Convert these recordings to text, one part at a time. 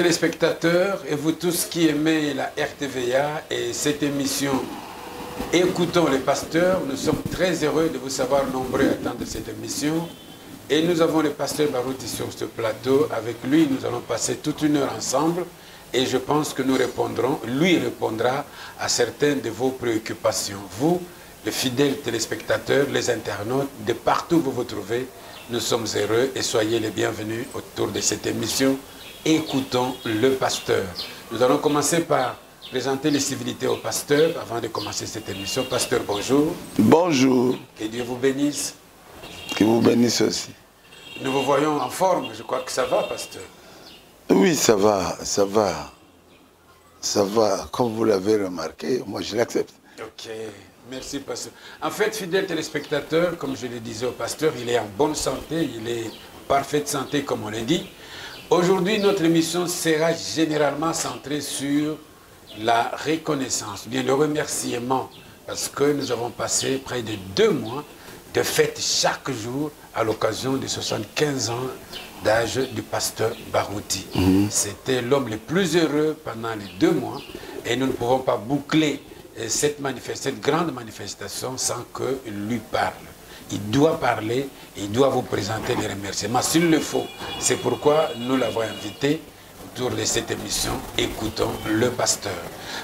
téléspectateurs et vous tous qui aimez la RTVA et cette émission Écoutons les pasteurs, nous sommes très heureux de vous savoir nombreux à attendre cette émission. Et nous avons le pasteur Barouti sur ce plateau. Avec lui, nous allons passer toute une heure ensemble. Et je pense que nous répondrons, lui répondra à certaines de vos préoccupations. Vous, les fidèles téléspectateurs, les internautes, de partout où vous vous trouvez, nous sommes heureux et soyez les bienvenus autour de cette émission. Écoutons le pasteur. Nous allons commencer par présenter les civilités au pasteur avant de commencer cette émission. Pasteur, bonjour. Bonjour. Que Dieu vous bénisse. Que vous bénisse aussi. Nous vous voyons en forme. Je crois que ça va, pasteur. Oui, ça va, ça va. Ça va, comme vous l'avez remarqué, moi je l'accepte. Ok, merci, pasteur. En fait, fidèle téléspectateur, comme je le disais au pasteur, il est en bonne santé, il est en parfaite santé, comme on l'a dit. Aujourd'hui, notre émission sera généralement centrée sur la reconnaissance, bien le remerciement, parce que nous avons passé près de 2 mois de fête chaque jour à l'occasion de 75 ans d'âge du pasteur Barouti. C'était l'homme le plus heureux pendant les 2 mois et nous ne pouvons pas boucler cette grande manifestation sans qu'il lui parle. Il doit parler, il doit vous présenter les remerciements s'il le faut. C'est pourquoi nous l'avons invité autour de cette émission. Écoutons le pasteur.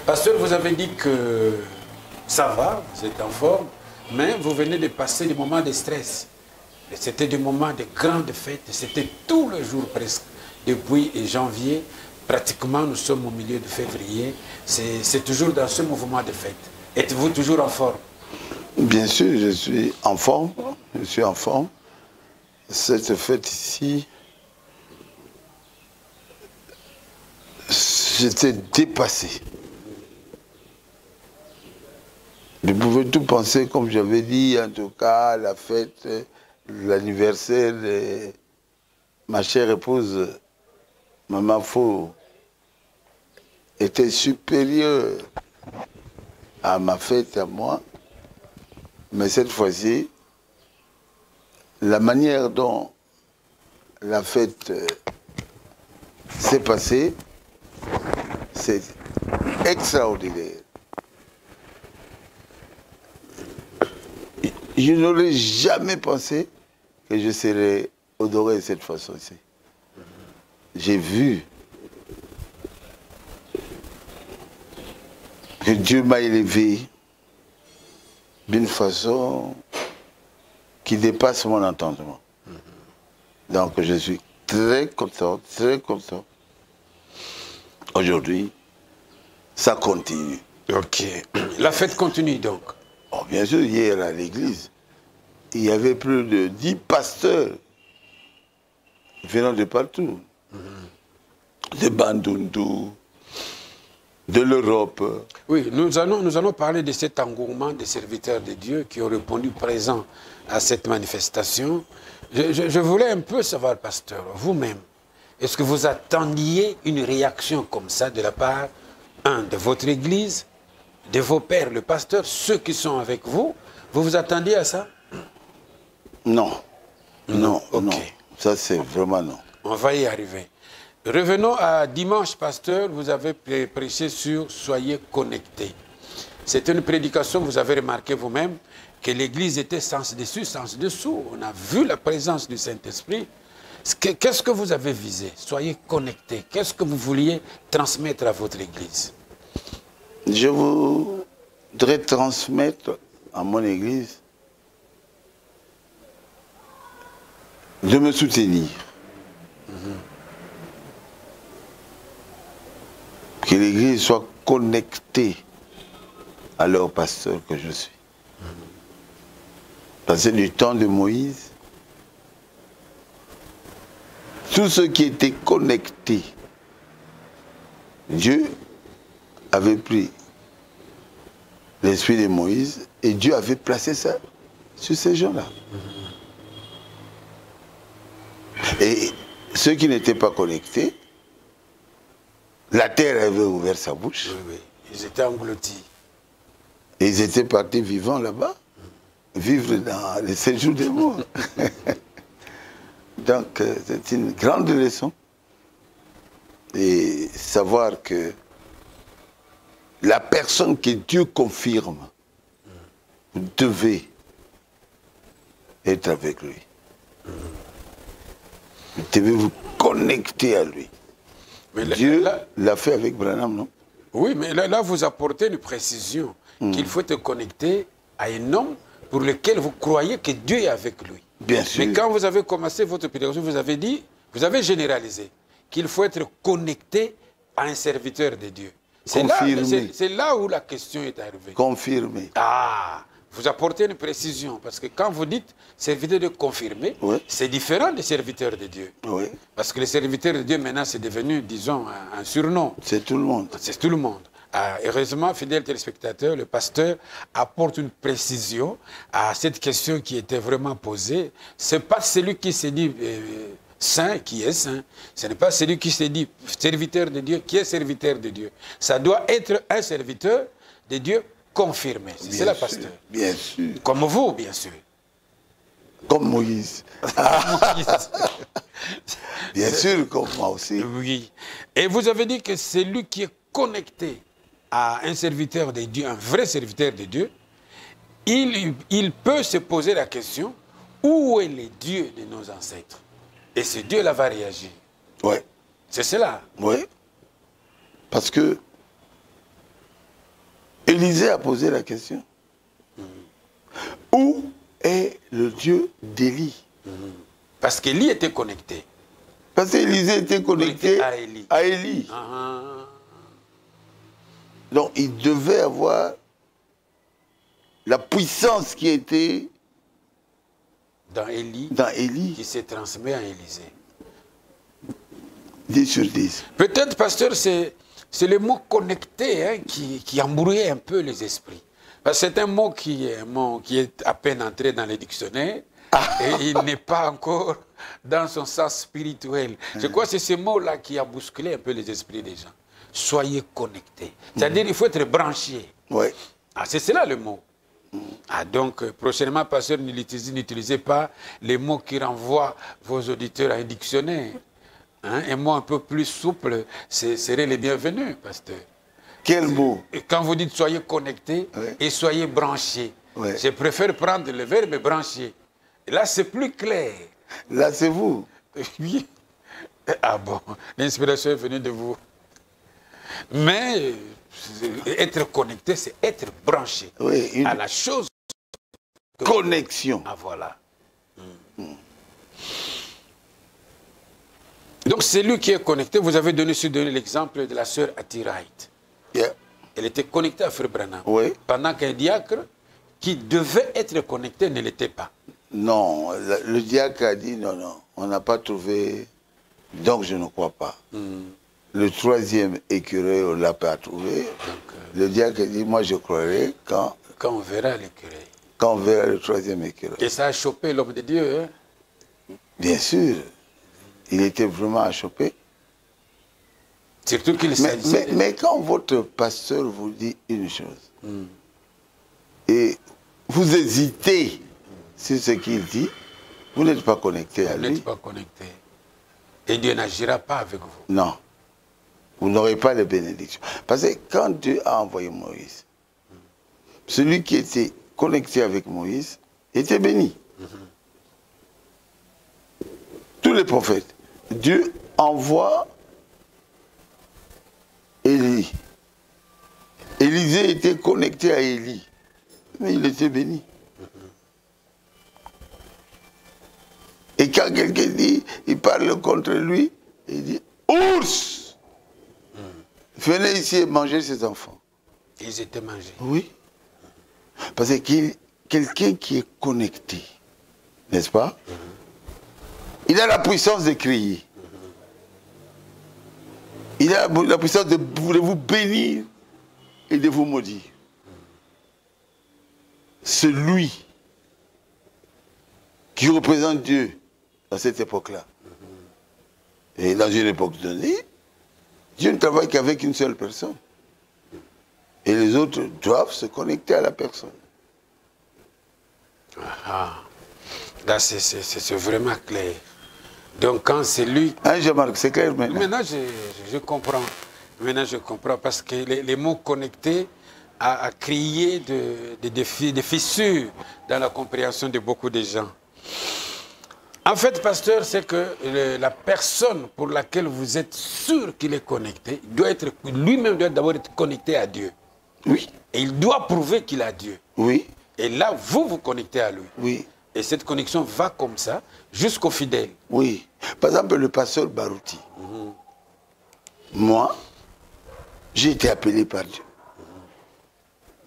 Pasteur, vous avez dit que ça va, vous êtes en forme, mais vous venez de passer des moments de stress. C'était des moments de grandes fêtes, c'était tous les jours presque. Depuis janvier, pratiquement nous sommes au milieu de février, c'est toujours dans ce mouvement de fête. Êtes-vous toujours en forme? Bien sûr, je suis en forme. Je suis en forme. Cette fête ici, j'étais dépassé. Je pouvais tout penser, comme j'avais dit, en tout cas, la fête, l'anniversaire de ma chère épouse, Maman Fo, était supérieur à ma fête, à moi. Mais cette fois-ci, la manière dont la fête s'est passée, c'est extraordinaire. Je n'aurais jamais pensé que je serais honoré de cette façon-ci. J'ai vu que Dieu m'a élevé d'une façon qui dépasse mon entendement. Donc je suis très content, très content. Aujourd'hui, ça continue. Ok. La fête continue donc. Oh, bien sûr, hier à l'église, il y avait plus de 10 pasteurs venant de partout. De Bandundu, de l'Europe. Oui, nous allons parler de cet engouement des serviteurs de Dieu qui ont répondu présent à cette manifestation. Je voulais un peu savoir, pasteur, vous-même, est-ce que vous attendiez une réaction comme ça de la part, de votre église, de vos pères, le pasteur, ceux qui sont avec vous? Vous vous attendiez à ça? Non. Non, ok. non. Ça, c'est vraiment non. On va y arriver. Revenons à dimanche, pasteur, vous avez prêché sur « Soyez connectés ». C'est une prédication, vous avez remarqué vous-même, que l'Église était sens dessus, sens dessous. On a vu la présence du Saint-Esprit. Qu'est-ce que vous avez visé? Soyez connectés. Qu'est-ce que vous vouliez transmettre à votre Église? Je voudrais transmettre à mon Église de me soutenir. Que l'Église soit connectée à leur pasteur que je suis. Parce que du temps de Moïse, tous ceux qui étaient connectés, Dieu avait pris l'esprit de Moïse et Dieu avait placé ça sur ces gens-là. Et ceux qui n'étaient pas connectés, la terre avait ouvert sa bouche. Oui, oui. Ils étaient engloutis. Et ils étaient partis vivants là-bas, vivre dans les séjours des morts. Donc, c'est une grande leçon. Et savoir que la personne que Dieu confirme, vous devez être avec lui. Vous devez vous connecter à lui. Mais Dieu l'a fait avec Branham, non? Oui, mais là, vous apportez une précision qu'il faut être connecté à un homme pour lequel vous croyez que Dieu est avec lui. Bien sûr. Mais quand vous avez commencé votre pédagogie, vous avez dit, vous avez généralisé qu'il faut être connecté à un serviteur de Dieu. C'est là où la question est arrivée. Confirmé. Ah, vous apportez une précision, parce que quand vous dites serviteur de confirmé, Oui. c'est différent des serviteurs de Dieu. Oui. Parce que les serviteurs de Dieu, maintenant, c'est devenu, disons, un surnom. C'est tout le monde. C'est tout le monde. Heureusement, fidèles téléspectateurs, le pasteur apporte une précision à cette question qui était vraiment posée. Ce n'est pas celui qui s'est dit saint qui est saint. Ce n'est pas celui qui s'est dit serviteur de Dieu qui est serviteur de Dieu. Ça doit être un serviteur de Dieu confirmé. C'est cela, pasteur. Bien sûr. Comme vous, bien sûr. Comme Moïse. Bien sûr, comme moi aussi. Oui. Et vous avez dit que celui qui est connecté à un serviteur de Dieu, un vrai serviteur de Dieu, il peut se poser la question, où est le Dieu de nos ancêtres? Et ce Dieu-là va réagir. Oui. C'est cela. Oui. Parce que Élisée a posé la question. Où est le Dieu d'Élie? Parce qu'Élie était connecté. Parce qu'Élisée était connecté à Élie. À Élie. Donc il devait avoir la puissance qui était dans Élie, qui s'est transmis à Élisée. 10 sur 10. Peut-être, pasteur, c'est le mot connecté hein, qui embrouillait un peu les esprits. C'est un mot qui est à peine entré dans les dictionnaires et il n'est pas encore dans son sens spirituel. Je crois que c'est ce mot-là qui a bousculé un peu les esprits des gens. Soyez connectés. C'est-à-dire qu'il faut être branché. Oui. Ah, c'est cela le mot. Ah, donc, prochainement, pasteur, n'utilisez pas les mots qui renvoient vos auditeurs à un dictionnaire. Hein, un mot un peu plus souple serait les bienvenus, pasteur. Quel mot? Et quand vous dites soyez connectés et soyez branchés, je préfère prendre le verbe brancher. Et là, c'est plus clair. Là, c'est vous. Oui. Ah bon, l'inspiration est venue de vous. Mais être connecté, c'est être branché à la chose. Connexion. Ah voilà. Donc c'est lui qui est connecté. Vous avez donné l'exemple de la sœur Hattie Wright. Elle était connectée à Frère Branham. Pendant qu'un diacre qui devait être connecté ne l'était pas. Non, le diacre a dit non, non, on n'a pas trouvé, donc je ne crois pas. Le troisième écureuil, on ne l'a pas trouvé. Donc, le diacre dit, moi je croirai quand on verra l'écureuil. Quand on verra le troisième écureuil. Et ça a chopé l'homme de Dieu, hein? Bien sûr. Il était vraiment à choper. Surtout qu'il mais quand votre pasteur vous dit une chose, et vous hésitez sur ce qu'il dit, vous n'êtes pas connecté à lui. Vous n'êtes pas connecté. Et Dieu n'agira pas avec vous. Non. Vous n'aurez pas les bénédictions. Parce que quand Dieu a envoyé Moïse, celui qui était connecté avec Moïse était béni. Tous les prophètes. Dieu envoie Élie. Élisée était connecté à Élie. Mais il était béni. Et quand quelqu'un dit, il parle contre lui, il dit, ours! Venez ici et mangez ces enfants. Ils étaient mangés. Oui. Parce que quelqu'un qui est connecté, n'est-ce pas? Il a la puissance de crier. Il a la puissance de vous bénir et de vous maudire. Celui qui représente Dieu à cette époque-là. Et dans une époque donnée, Dieu ne travaille qu'avec une seule personne. Et les autres doivent se connecter à la personne. Ah, là, c'est vraiment clair. Donc quand c'est lui... Hein, Jean-Marc, c'est clair maintenant. Maintenant, je comprends. Maintenant, je comprends parce que les mots connectés a créé des fissures dans la compréhension de beaucoup de gens. En fait, pasteur, c'est que la personne pour laquelle vous êtes sûr qu'il est connecté, lui-même doit d'abord être connecté à Dieu. Oui. Et il doit prouver qu'il a Dieu. Oui. Et là, vous vous connectez à lui. Oui. Et cette connexion va comme ça jusqu'au fidèle. Oui. Par exemple, le pasteur Barouti. Moi, j'ai été appelé par Dieu.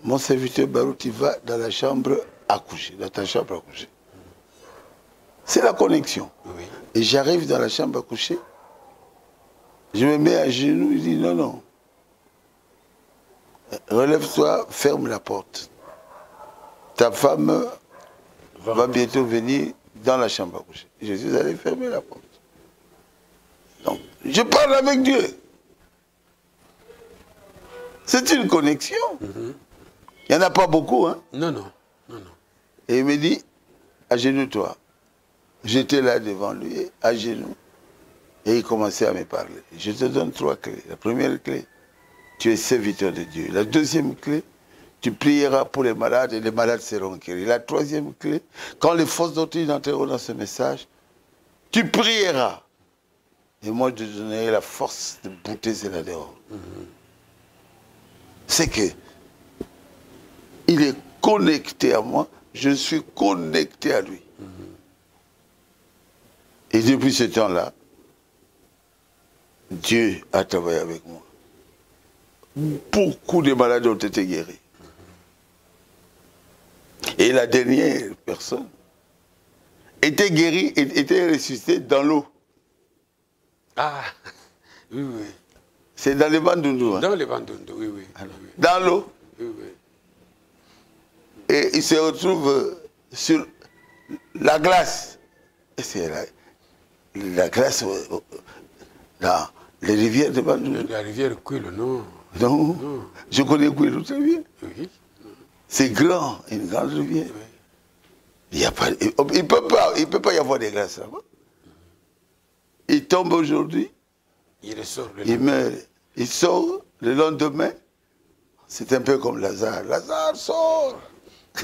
Mon serviteur Barouti va dans la chambre à coucher, dans ta chambre à coucher. C'est la connexion. Oui. Et j'arrive dans la chambre à coucher, je me mets à genoux, il dit non, non. Relève-toi, ferme la porte. Ta femme va bientôt venir dans la chambre à coucher. Je suis allé fermer la porte. Donc, je parle avec Dieu. C'est une connexion. Il n'y en a pas beaucoup, hein? Non, non, non, non. Et il me dit, agenouille-toi. J'étais là devant lui, à genoux. Et il commençait à me parler. Je te donne 3 clés. La première clé, tu es serviteur de Dieu. La deuxième clé, tu prieras pour les malades et les malades seront guéris. La troisième clé, quand les fausses doctrines entreront dans ce message, tu prieras. Et moi, je te donnerai la force de bouter cela dehors. C'est que il est connecté à moi, je suis connecté à lui. Et depuis ce temps-là, Dieu a travaillé avec moi. Beaucoup de malades ont été guéris. Et la dernière personne était guérie, était ressuscitée dans l'eau. Ah, oui, oui. C'est dans les Bandundu. Hein? Dans les Bandundu, oui, oui. Alors, oui. dans l'eau. Oui, oui. Et il se retrouve sur la glace. Et c'est la glace dans les rivières de Bandundu. La rivière Kouilou, non. Non. Non. Je connais Kouilou très bien. Oui. C'est grand, une grande rivière. Oui. Il ne peut pas y avoir des glaces là-bas. Il tombe aujourd'hui, Il ressort le il meurt. Il sort le lendemain. C'est un peu comme Lazare. Lazare sort.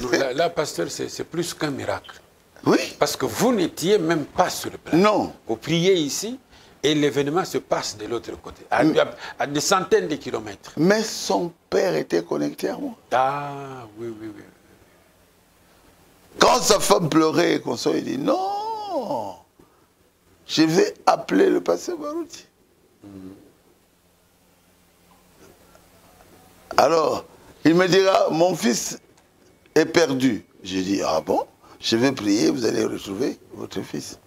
Non, là, pasteur, c'est plus qu'un miracle. Oui. Parce que vous n'étiez même pas sur le plan. Non. Vous priez ici et l'événement se passe de l'autre côté, à des centaines de kilomètres. Mais son père était connecté à moi. Ah, oui, oui, oui. Quand sa femme pleurait et qu'on sort, il dit non, je vais appeler le pasteur Barouti. Alors, il me dira, mon fils est perdu. Je dis, ah bon? Je vais prier, vous allez retrouver votre fils.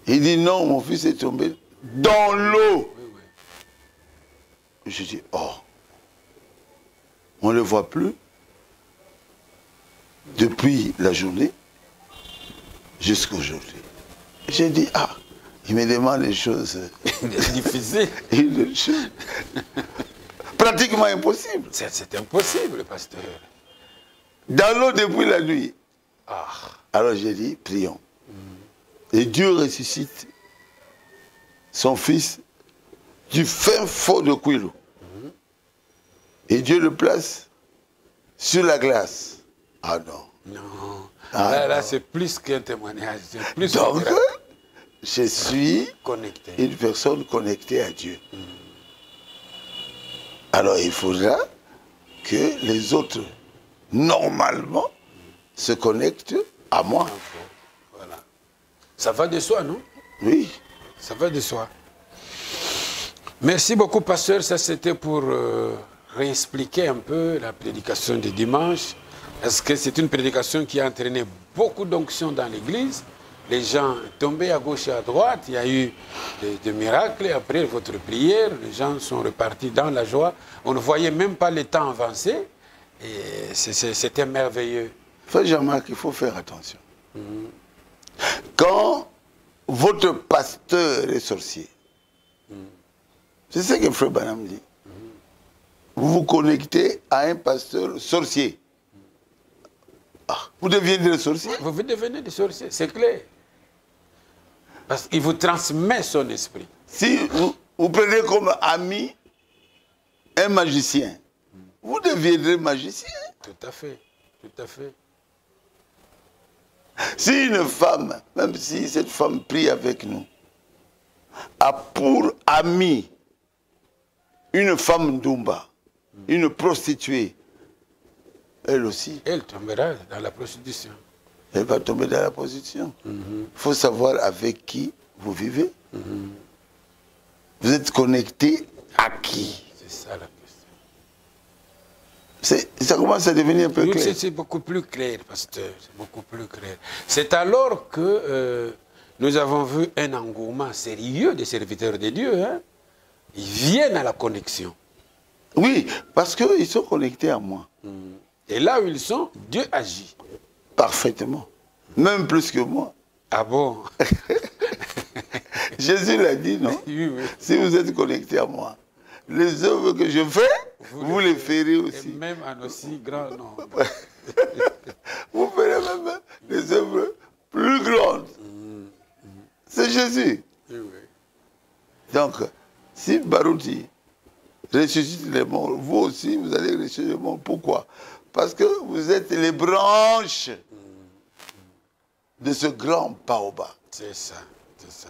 Il dit, non, mon fils est tombé dans l'eau. Oui, oui. Je dis, oh, on ne le voit plus depuis la journée jusqu'à aujourd'hui. J'ai dit, ah, il me demande des choses Difficile. une chose pratiquement impossible. C'est impossible, pasteur. Dans l'eau depuis la nuit. Ah. Alors j'ai dit, prions. Et Dieu ressuscite son fils du fin fond de Kouilou. Et Dieu le place sur la glace. Ah non. Non. Ah, là, non. c'est plus qu'un témoignage. C'est plus Donc, qu'un je suis connecté. une personne connectée à Dieu. Alors il faudra que les autres, normalement, se connectent à moi. Voilà. Ça va de soi, non? Oui. Ça va de soi. Merci beaucoup, pasteur. Ça, c'était pour réexpliquer un peu la prédication de dimanche. Parce que c'est une prédication qui a entraîné beaucoup d'onction dans l'église. Les gens tombaient à gauche et à droite. Il y a eu des miracles. Après votre prière, les gens sont repartis dans la joie. On ne voyait même pas le temps avancer. Et c'était merveilleux. Frère Jean-Marc, il faut faire attention. Quand votre pasteur est sorcier, c'est ce que Frère Branham dit. Vous vous connectez à un pasteur sorcier. Ah, vous deviendrez sorcier. Vous devenez des sorciers, c'est clair. Parce qu'il vous transmet son esprit. Si vous prenez comme ami un magicien, vous deviendrez magicien. Tout à fait, tout à fait. Si une femme, même si cette femme prie avec nous, a pour ami une femme d'Umba, une prostituée, elle aussi, Elle tombera dans la prostitution. elle va tomber dans la prostitution. Il faut savoir avec qui vous vivez. Vous êtes connecté à qui? C'est ça la question. Ça commence à devenir un peu clair. C'est beaucoup plus clair, pasteur. C'est beaucoup plus clair. C'est alors que nous avons vu un engouement sérieux des serviteurs de Dieu. Hein? Ils viennent à la connexion. Oui, parce qu'ils sont connectés à moi. Et là où ils sont, Dieu agit. Parfaitement. Même plus que moi. Ah bon? Jésus l'a dit, non? Oui, oui. Si vous êtes connectés à moi, les œuvres que je fais, vous les ferez aussi. Et même en aussi grand nombre. Vous ferez même des œuvres plus grandes. C'est Jésus. Oui, oui. Donc, si Barouti ressuscite les morts, vous aussi, vous allez ressusciter les morts. Pourquoi? Parce que vous êtes les branches de ce grand baobab. C'est ça, c'est ça.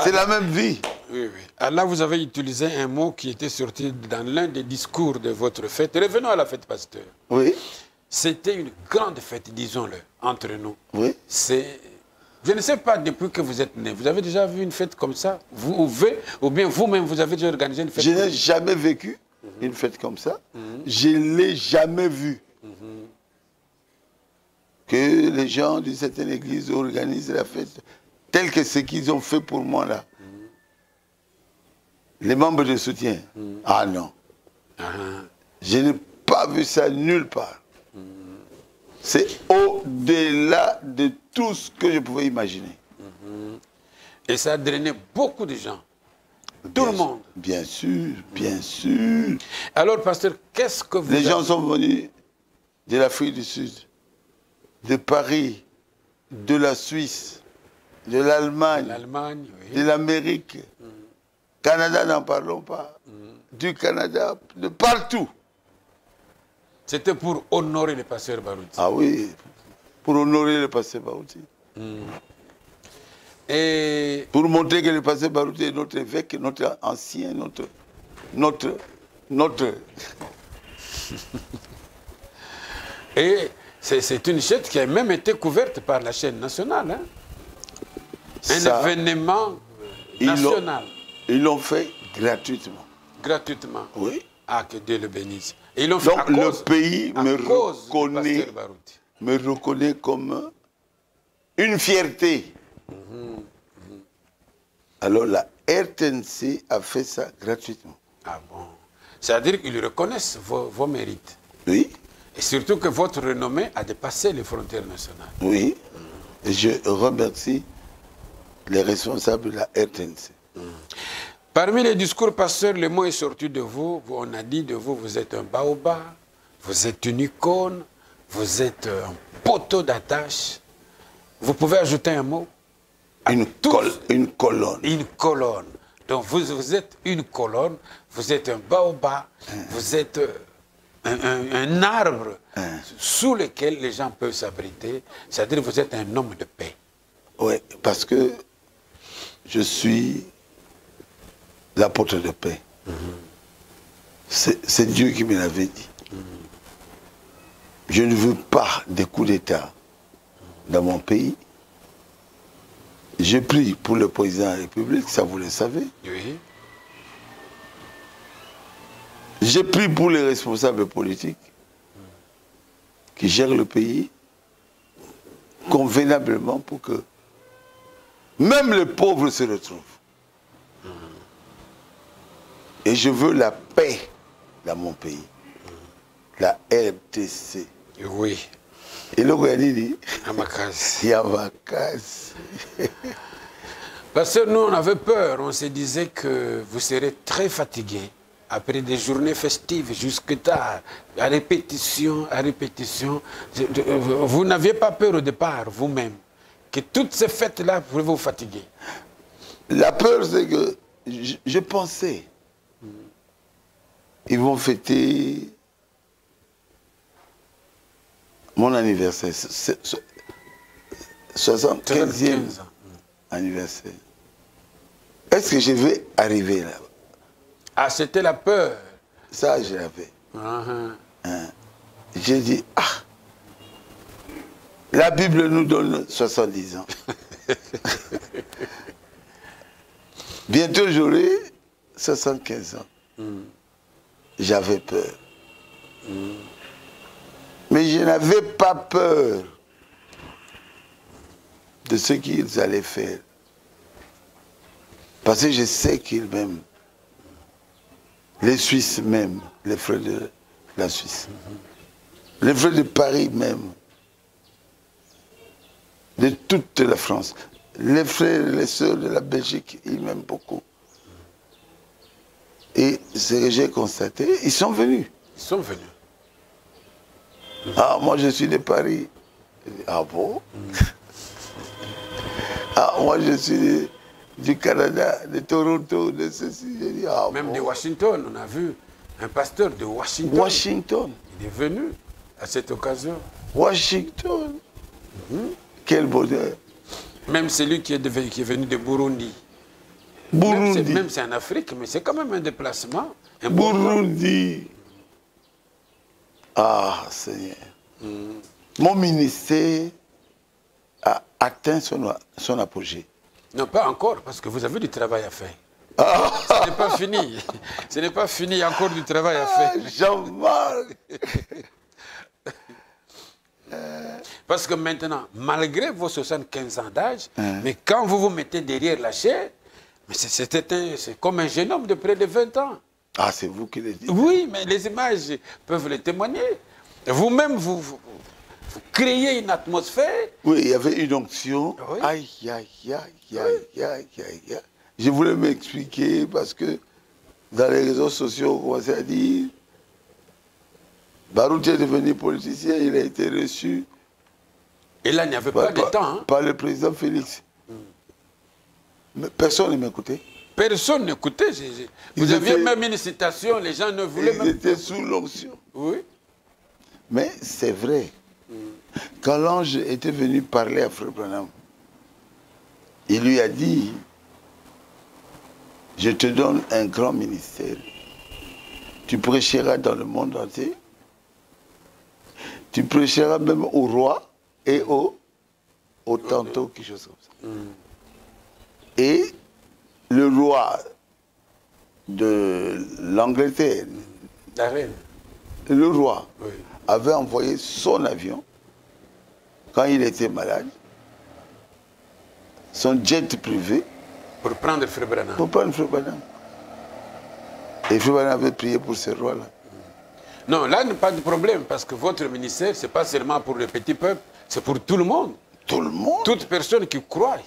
C'est la même vie. Oui, oui. Alors là, vous avez utilisé un mot qui était sorti dans l'un des discours de votre fête. Revenons à la fête, pasteur. Oui. C'était une grande fête, disons-le, entre nous. Oui. Je ne sais pas depuis que vous êtes né. Vous avez déjà vu une fête comme ça? Ou bien vous-même, vous avez déjà organisé une fête? Je n'ai jamais vécu une fête comme ça. Je ne l'ai jamais vue. Que les gens d'une certaine église organisent la fête telle que ce qu'ils ont fait pour moi là. Les membres de soutien. Ah non. Je n'ai pas vu ça nulle part. C'est au-delà de tout ce que je pouvais imaginer. Et ça a drainé beaucoup de gens. Tout le monde. Bien sûr, bien sûr. Alors, pasteur, qu'est-ce que vous... Les gens sont venus de l'Afrique du Sud, de Paris, de la Suisse, de l'Allemagne, oui. de l'Amérique, Canada, n'en parlons pas, du Canada, de partout. C'était pour honorer le pasteur Barouti. Ah oui, pour honorer le pasteur Barouti. Et... pour montrer que le pasteur Barouti est notre évêque, notre ancien, notre... Et c'est une chaîne qui a même été couverte par la chaîne nationale. Hein? Un événement national. Ils l'ont fait gratuitement. Gratuitement. Oui. Ah, que Dieu le bénisse. Et ils l'ont fait donc à cause, le pays me me reconnaît comme une fierté. Alors la RTNC a fait ça gratuitement. Ah bon. C'est-à-dire qu'ils reconnaissent vos mérites. Oui. Et surtout que votre renommée a dépassé les frontières nationales. Oui. Et je remercie les responsables de la RTNC. Parmi les discours, pasteur, le mot est sorti de vous. On a dit de vous, vous êtes un baobab, vous êtes une icône, vous êtes un poteau d'attache. Vous pouvez ajouter un mot? Une colonne. Une colonne. Donc vous êtes une colonne, vous êtes un baobab, vous êtes un arbre sous lequel les gens peuvent s'abriter. C'est-à-dire que vous êtes un homme de paix. Oui, parce que je suis l'apôtre de paix. C'est Dieu qui me l'avait dit. Je ne veux pas des coups d'État dans mon pays. Je prie pour le président de la République, ça vous le savez. Oui. Je prie pour les responsables politiques qui gèrent le pays convenablement pour que même les pauvres se retrouvent. Et je veux la paix dans mon pays. La RTC. Oui. Et le Rwanda dit, Yamakasi. Parce que nous, on avait peur. On se disait que vous serez très fatigué après des journées festives jusque tard, à répétition, à répétition. Vous n'aviez pas peur au départ, vous-même, que toutes ces fêtes-là pouvaient vous fatiguer? La peur, c'est que je pensais, ils vont fêter mon anniversaire, 75e anniversaire. Est-ce que je vais arriver là? Ah, c'était la peur. Ça, je l'avais. J'ai dit, ah, la Bible nous donne 70 ans. Bientôt, j'aurai 75 ans. J'avais peur. Mais je n'avais pas peur de ce qu'ils allaient faire. Parce que je sais qu'ils m'aiment. Les Suisses m'aiment, les frères de la Suisse. Les frères de Paris m'aiment. De toute la France. Les frères et les sœurs de la Belgique, ils m'aiment beaucoup. Et ce que j'ai constaté, ils sont venus. Ils sont venus. Ah, moi je suis de Paris. Ah bon? Ah, moi je suis du Canada, de Toronto, de ceci. J'ai dit, ah, même bon? de Washington, on a vu un pasteur de Washington. Washington. Il est venu à cette occasion. Washington. Quel bonheur. Même celui qui est venu de Burundi. Burundi. Même c'est en Afrique, mais c'est quand même un déplacement. Burundi. Ah, Seigneur. Mon ministère a atteint son apogée. Non, pas encore, parce que vous avez du travail à faire. Ce n'est pas fini. Ce n'est pas fini, il y a encore du travail à faire. Jean-Marc. Parce que maintenant, malgré vos 75 ans d'âge, mais quand vous vous mettez derrière la chair, c'est comme un jeune homme de près de 20 ans. Ah, c'est vous qui le dites. Oui, mais les images peuvent le témoigner. Vous-même, vous créez une atmosphère. Oui, il y avait une onction. Oui. Aïe, aïe, aïe, aïe, aïe, aïe, aïe. Je voulais m'expliquer parce que dans les réseaux sociaux, on commençait à dire Baroud est devenu politicien, il a été reçu. Et là, il n'y avait pas de temps. Hein. Par le président Félix. Mais personne ne m'écoutait. Personne n'écoutait. Vous aviez même une citation, les gens ne voulaient même pas. Ils étaient sous l'onction. Oui. Mais c'est vrai. Quand l'ange était venu parler à Frère Branham, il lui a dit, je te donne un grand ministère. Tu prêcheras dans le monde entier. Tu prêcheras même au roi et au tantôt, quelque chose comme ça. Et le roi de l'Angleterre, La reine. le roi, Oui. avait envoyé son avion, quand il était malade, son jet privé, Pour prendre Frère Branham. pour prendre Frère Branham. Et Frère Branham avait prié pour ce roi-là. Non, là, il n'y a pas de problème, parce que votre ministère, ce n'est pas seulement pour le petit peuple, c'est pour tout le monde. Tout le monde. Toute personne qui croit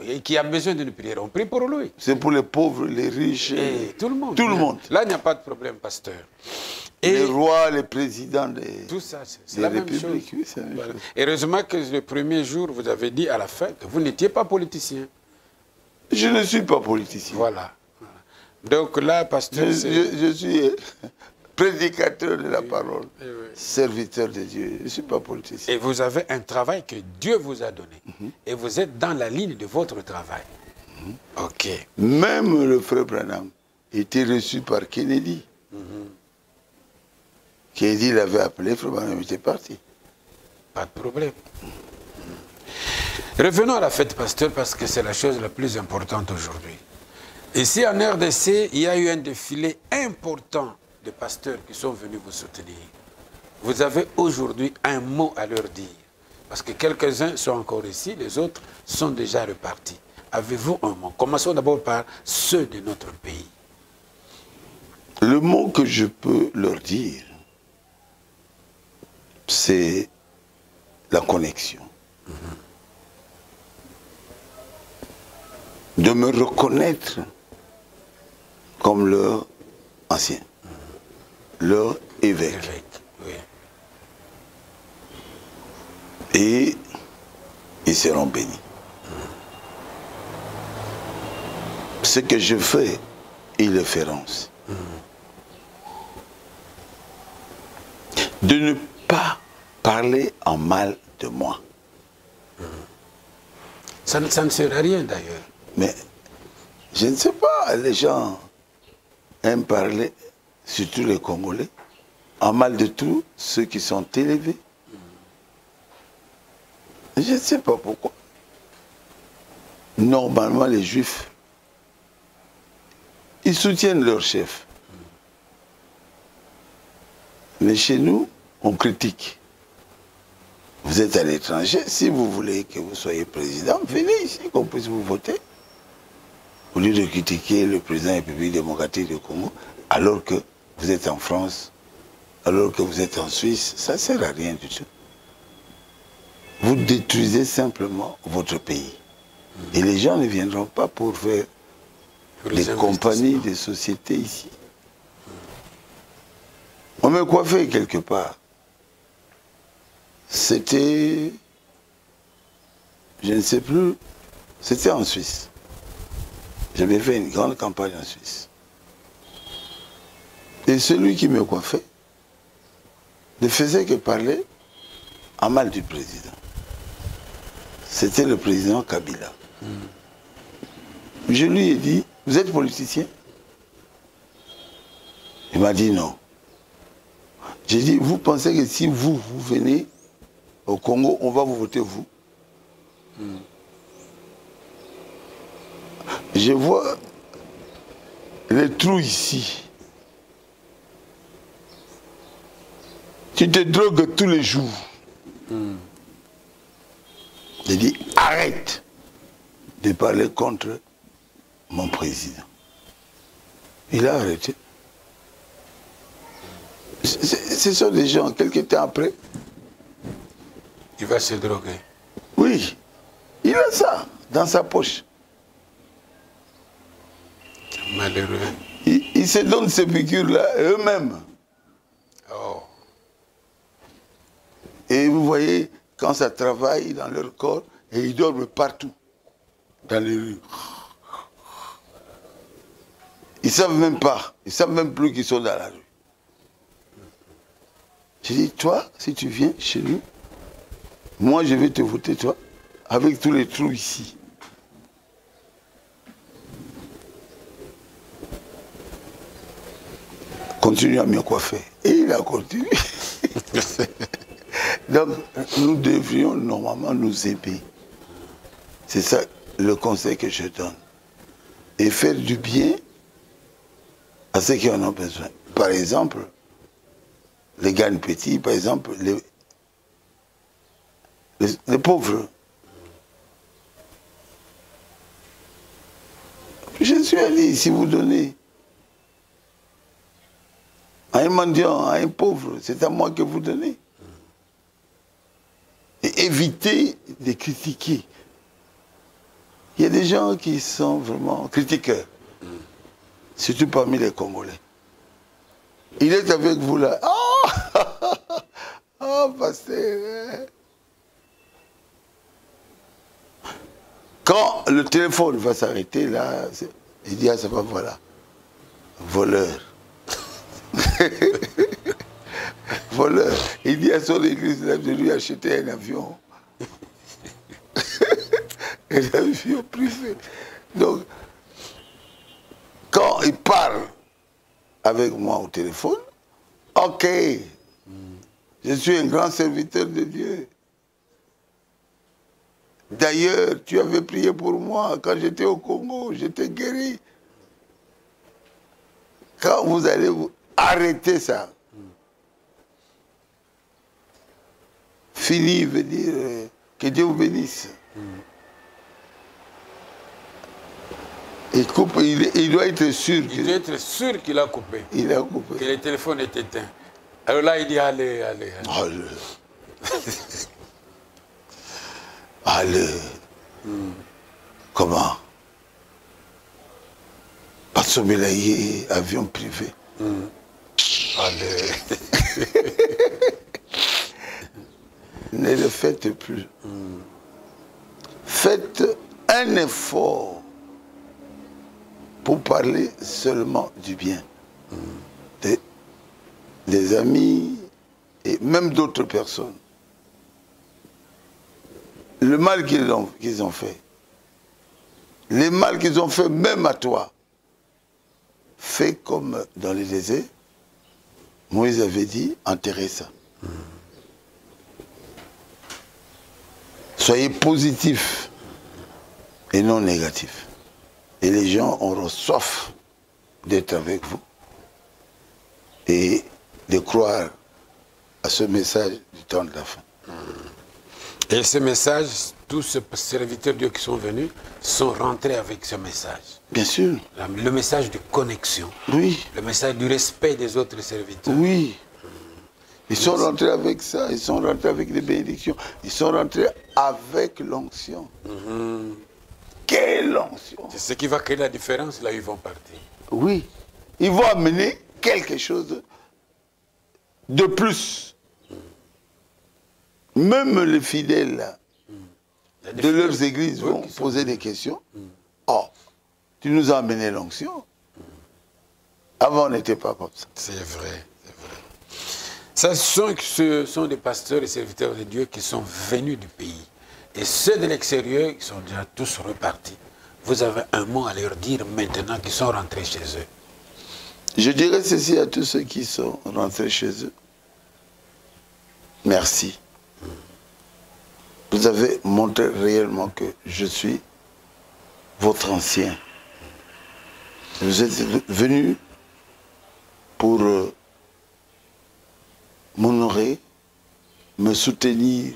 et qui a besoin d'une prière, on prie pour lui. C'est pour les pauvres, les riches, Et tout le monde. Tout le monde. Là, il n'y a pas de problème, pasteur. Les Et rois, les présidents des, tout ça, c'est des la même chose. républiques. Oui, c'est la même Voilà. chose. Heureusement que le premier jour, vous avez dit à la fin que vous n'étiez pas politicien. Je ne suis pas politicien. Voilà. Donc là, pasteur, Je suis prédicateur de la parole, serviteur de Dieu. Je ne suis pas politicien. et vous avez un travail que Dieu vous a donné. Et vous êtes dans la ligne de votre travail. Ok. Même le frère Branham était reçu par Kennedy. Kennedy l'avait appelé, frère Branham était parti. Pas de problème. Revenons à la fête, pasteur, parce que c'est la chose la plus importante aujourd'hui. Ici, en RDC, il y a eu un défilé important de pasteurs qui sont venus vous soutenir. Vous avez aujourd'hui un mot à leur dire. Parce que quelques-uns sont encore ici, les autres sont déjà repartis. Avez-vous un mot? Commençons d'abord par ceux de notre pays. Le mot que je peux leur dire, c'est la connexion. De me reconnaître comme leur ancien, leur évêque. Évêque, oui. Et ils seront bénis. ce que je fais, ils le feront aussi. De ne pas parler en mal de moi. Ça ne sert à rien d'ailleurs. Mais je ne sais pas, les gens aiment parler, surtout les Congolais, en mal de tous ceux qui sont élevés. Je ne sais pas pourquoi. Normalement, les Juifs, ils soutiennent leur chef. Mais chez nous, on critique. Vous êtes à l'étranger, si vous voulez que vous soyez président, venez ici, qu'on puisse vous voter. Au lieu de critiquer le président de la République démocratique du Congo, alors que vous êtes en France, alors que vous êtes en Suisse, ça ne sert à rien du tout. Vous détruisez simplement votre pays. Et les gens ne viendront pas pour faire des compagnies, des sociétés ici. On me coiffait quelque part. C'était, je ne sais plus, c'était en Suisse. J'avais fait une grande campagne en Suisse. Et celui qui me coiffait ne faisait que parler en mal du président. C'était le président Kabila. Je lui ai dit, vous êtes politicien? Il m'a dit non. J'ai dit, vous pensez que si vous venez au Congo, on va vous voter vous? Je vois les trous ici. Tu te drogues tous les jours. J'ai dit, arrête de parler contre mon président. Il a arrêté. Ce sont des gens, quelques temps après. Il va se droguer. Oui, il a ça dans sa poche. Malheureux. Ils se donnent ces piqûres-là eux-mêmes. Oh. Et vous voyez, quand ça travaille dans leur corps, et ils dorment partout, dans les rues. Ils ne savent même pas, ils ne savent même plus qu'ils sont dans la rue. J'ai dit, toi, si tu viens chez nous, moi je vais te voter, toi, avec tous les trous ici. Continue à me coiffer. Et il a continué. Donc, nous devrions normalement nous aimer. C'est ça le conseil que je donne. Et faire du bien à ceux qui en ont besoin. Par exemple, les gagnes petits, par exemple, les pauvres. Je suis allé, si vous donnez à un mendiant, à un pauvre, c'est à moi que vous donnez. Et évitez de critiquer. Il y a des gens qui sont vraiment critiqueurs, surtout parmi les Congolais. Il est avec vous là. Oh, pasteur. Quand le téléphone va s'arrêter, là, il dit, ah, ça va, voilà. Voleur. Voleur. Il dit à son église de lui acheter un avion. Un avion privé. Donc, quand il parle avec moi au téléphone, ok, je suis un grand serviteur de Dieu. D'ailleurs, tu avais prié pour moi quand j'étais au Congo, j'étais guéri. Quand vous allez vous arrêter ça, fini veut dire que Dieu vous bénisse. Il coupe, il doit être sûr. Il doit être sûr qu'il a coupé. Il a coupé. Que le téléphone est éteint. Alors là, il dit allez, allez. Allez. Allez. Comment? Passobelaye, avion privé. Allez. Ne le faites plus. Faites un effort pour parler seulement du bien. Des amis et même d'autres personnes. Le mal qu'ils ont fait, les mal qu'ils ont fait même à toi, fais comme dans le désert. Moïse avait dit, enterrez ça. Soyez positifs et non négatifs. Et les gens auront soif d'être avec vous et de croire à ce message du temps de la fin. Et ce message, tous ces serviteurs de Dieu qui sont venus sont rentrés avec ce message. Bien sûr. Le message de connexion. Oui. Le message du respect des autres serviteurs. Oui. Ils sont rentrés avec ça, ils sont rentrés avec les bénédictions, ils sont rentrés avec l'onction. Quelle onction! C'est ce qui va créer la différence, là où ils vont partir. Oui. Ils vont amener quelque chose de plus. Même les fidèles de leurs églises vont poser des questions. Oh, tu nous as amené l'onction. Avant, on n'était pas comme ça. C'est vrai, c'est vrai. Ce sont des pasteurs et serviteurs de Dieu qui sont venus du pays. Et ceux de l'extérieur, qui sont déjà tous repartis. Vous avez un mot à leur dire maintenant qu'ils sont rentrés chez eux. Je dirais ceci à tous ceux qui sont rentrés chez eux. Merci. Vous avez montré réellement que je suis votre ancien. Vous êtes venu pour m'honorer, me soutenir.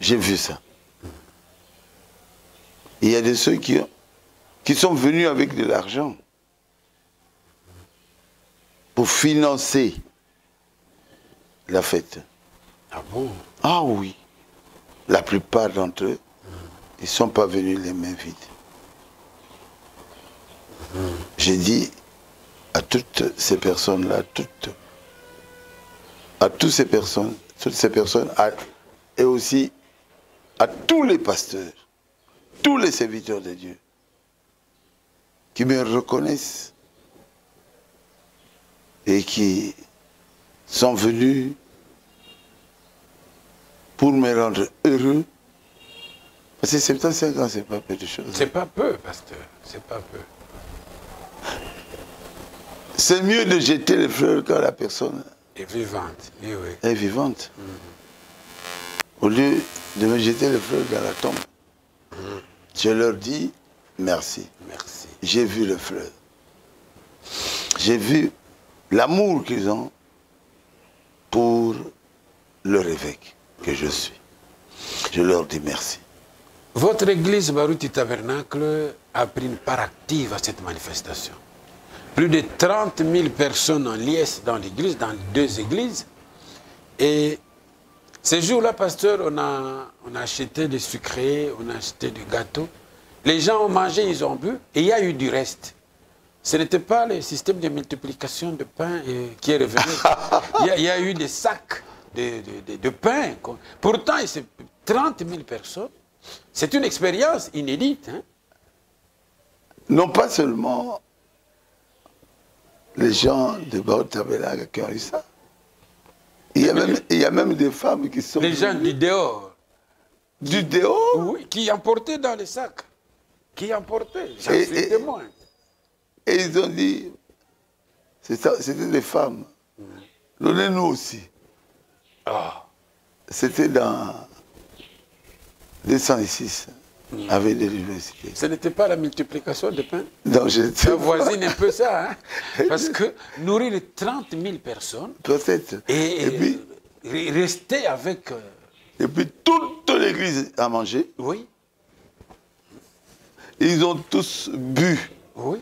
J'ai vu ça. Il y a de ceux qui sont venus avec de l'argent pour financer la fête. Ah bon? Ah oui. La plupart d'entre eux, ils ne sont pas venus les mains vides. J'ai dit à toutes ces personnes-là, toutes ces personnes, et aussi à tous les pasteurs, tous les serviteurs de Dieu, qui me reconnaissent et qui sont venus pour me rendre heureux. Parce que 75 ans, c'est pas peu de choses. C'est pas peu, pasteur, c'est pas peu. C'est mieux de jeter les fleurs quand la personne est vivante. Oui, oui. Est vivante. Au lieu de me jeter les fleurs dans la tombe, je leur dis merci. Merci. J'ai vu les fleurs. J'ai vu l'amour qu'ils ont pour leur évêque que je suis. Je leur dis merci. Votre église Baruti Tabernacle a pris une part active à cette manifestation. Plus de 30 000 personnes en liesse dans l'église, dans 2 églises. Et ces jours-là, pasteur, on a acheté des sucrés, on a acheté du gâteau. Les gens ont mangé, ils ont bu, et il y a eu du reste. Ce n'était pas le système de multiplication de pain qui est revenu. Il y a eu des sacs de pain. Pourtant, c'est 30 000 personnes. C'est une expérience inédite. Hein? Non pas seulement les gens de Baruti Tabernacle qui ont eu ça. Il y a même des femmes qui sont... Les gens du dehors. Du dehors? Oui, qui emportaient dans les sacs. Qui emportaient, j'en suis témoin. Et ils ont dit, c'était des femmes. Donnez-nous aussi. C'était dans 206, avec de l'université. Ce n'était pas la multiplication de pain? Non, ça voisine un peu ça, hein? Parce que nourrir 30 000 personnes... Peut-être. Et puis, rester avec... Et puis toute l'église a mangé. Oui. Ils ont tous bu. Oui.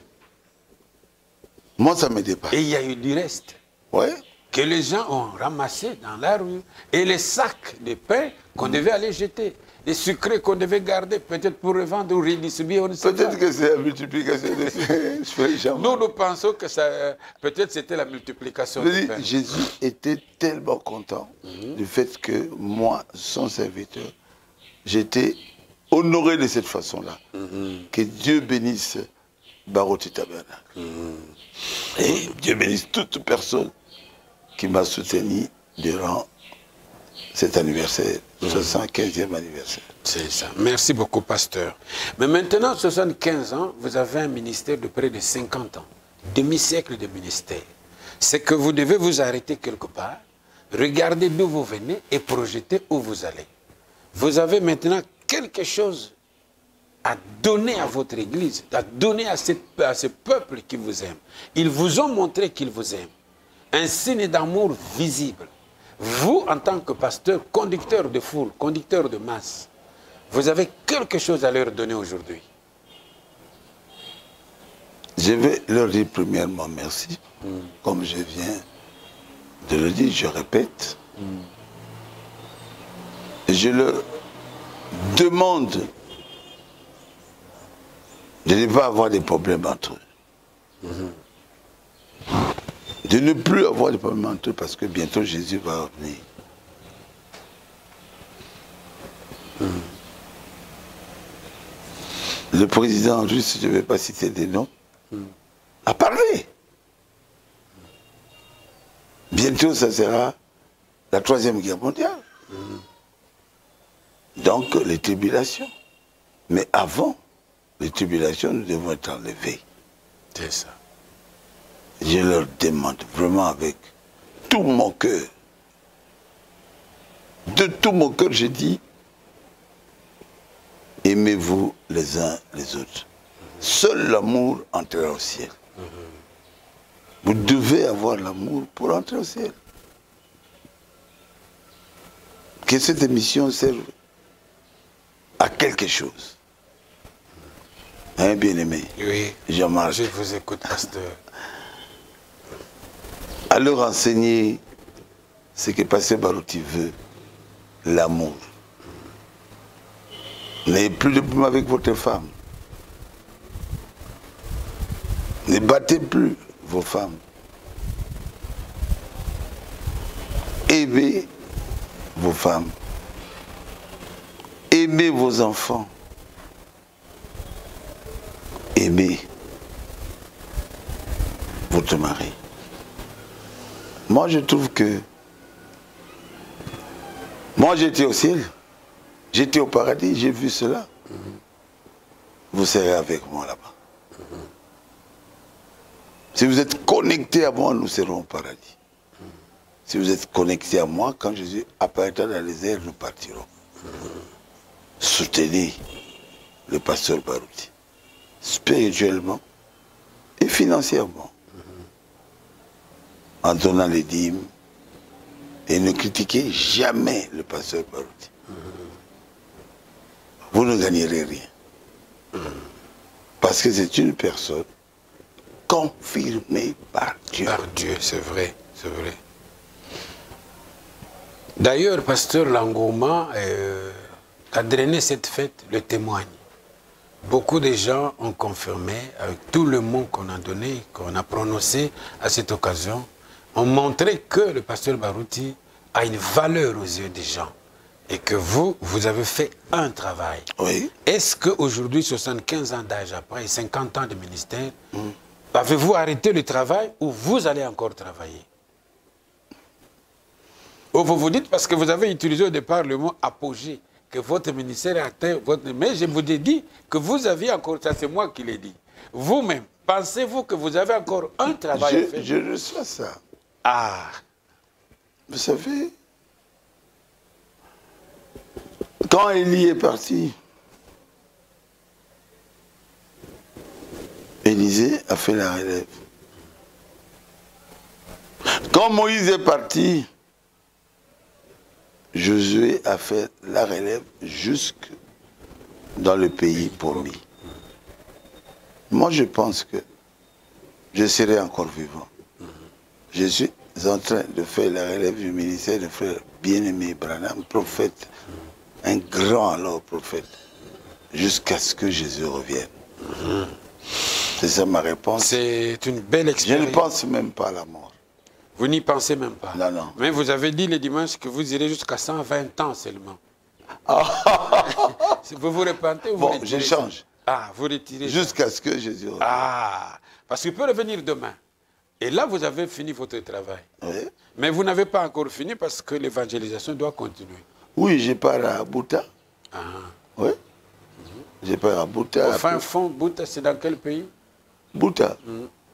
Moi, ça me dépasse. Et il y a eu du reste. Oui. Que les gens ont ramassé dans la rue. Et les sacs de pain qu'on devait aller jeter. Les sucrés qu'on devait garder, peut-être pour revendre ou redistribuer. Peut-être que c'est la multiplication des pains. Nous pensons que peut-être c'était la multiplication des pains. Jésus était tellement content du fait que moi, son serviteur, j'étais honoré de cette façon-là. Que Dieu bénisse Baruti Tabernacle. Et Dieu bénisse toute personne qui m'a soutenu durant cet anniversaire, 75e anniversaire. C'est ça. Merci beaucoup, pasteur. Mais maintenant, 75 ans, vous avez un ministère de près de 50 ans. Demi-siècle de ministère. C'est que vous devez vous arrêter quelque part, regarder d'où vous venez et projeter où vous allez. Vous avez maintenant quelque chose à donner à votre église, à donner à ce peuple qui vous aime. Ils vous ont montré qu'ils vous aiment. Un signe d'amour visible. Vous, en tant que pasteur, conducteur de foule, conducteur de masse, vous avez quelque chose à leur donner aujourd'hui. Je vais leur dire premièrement merci. Comme je viens de le dire, je répète. Et je leur demande de ne pas avoir des problèmes entre eux. De ne plus avoir de problèmes entre eux parce que bientôt Jésus va revenir. Le président russe, je ne vais pas citer des noms, a parlé. Bientôt, ça sera la 3e guerre mondiale. Donc, les tribulations. Mais avant les tribulations, nous devons être enlevés. C'est ça. Je leur demande vraiment avec tout mon cœur, de tout mon cœur, je dis, aimez-vous les uns les autres. Seul l'amour entrera au ciel. Vous devez avoir l'amour pour entrer au ciel. Que cette émission serve à quelque chose. Hein, bien-aimé? Oui, Jean-Marc. je vous écoute, pasteur. À leur enseigner ce que Pasteur Baruti veut, l'amour. N'ayez plus de problème avec votre femme. Ne battez plus vos femmes. Aimez vos femmes. Aimez vos enfants. Aimez votre mari. Moi, je trouve que... Moi, j'étais au ciel. J'étais au paradis, j'ai vu cela. Vous serez avec moi là-bas. Si vous êtes connectés à moi, nous serons au paradis. Si vous êtes connectés à moi, quand Jésus apparaîtra dans les airs, nous partirons. Soutenez le pasteur Baruti, spirituellement et financièrement, en donnant les dîmes, et ne critiquez jamais le pasteur Baruti. Vous ne gagnerez rien. Parce que c'est une personne confirmée par Dieu. Par Dieu, c'est vrai, c'est vrai. D'ailleurs, pasteur Langoma a drainé cette fête, le témoigne. Beaucoup de gens ont confirmé, avec tout le mot qu'on a donné, qu'on a prononcé à cette occasion, ont montré que le pasteur Baruti a une valeur aux yeux des gens. Et que vous avez fait un travail. Oui. Est-ce qu'aujourd'hui, 75 ans d'âge après, 50 ans de ministère, avez-vous arrêté le travail ou vous allez encore travailler? Ou vous vous dites, parce que vous avez utilisé au départ le mot apogée, que votre ministère a atteint votre... Mais je vous ai dit que vous aviez encore, ça c'est moi qui l'ai dit. Vous-même, pensez-vous que vous avez encore un travail à faire? Je reçois ça. Ah. Vous savez, quand Élie est parti, Élisée a fait la relève. Quand Moïse est parti, Josué a fait la relève jusque dans le pays promis. Moi, je pense que je serai encore vivant. Je suis en train de faire la relève du ministère de frère bien-aimé Branham, prophète, un grand alors prophète, jusqu'à ce que Jésus revienne. C'est ça ma réponse. C'est une belle Je expérience. ne pense même pas à la mort. Vous n'y pensez même pas. Non, non. Mais vous avez dit le dimanche que vous irez jusqu'à 120 ans seulement. Si vous vous repentez, vous Bon, voulez je dire change. Ah, vous retirez. Jusqu'à ce que Jésus revienne. Ah, parce qu'il peut revenir demain. Et là, vous avez fini votre travail. Oui. Mais vous n'avez pas encore fini parce que l'évangélisation doit continuer. Oui, je pars à Bouta. Ah. Oui. Je pars à Bouta. Au fin fond, Bouta, c'est dans quel pays? Bouta.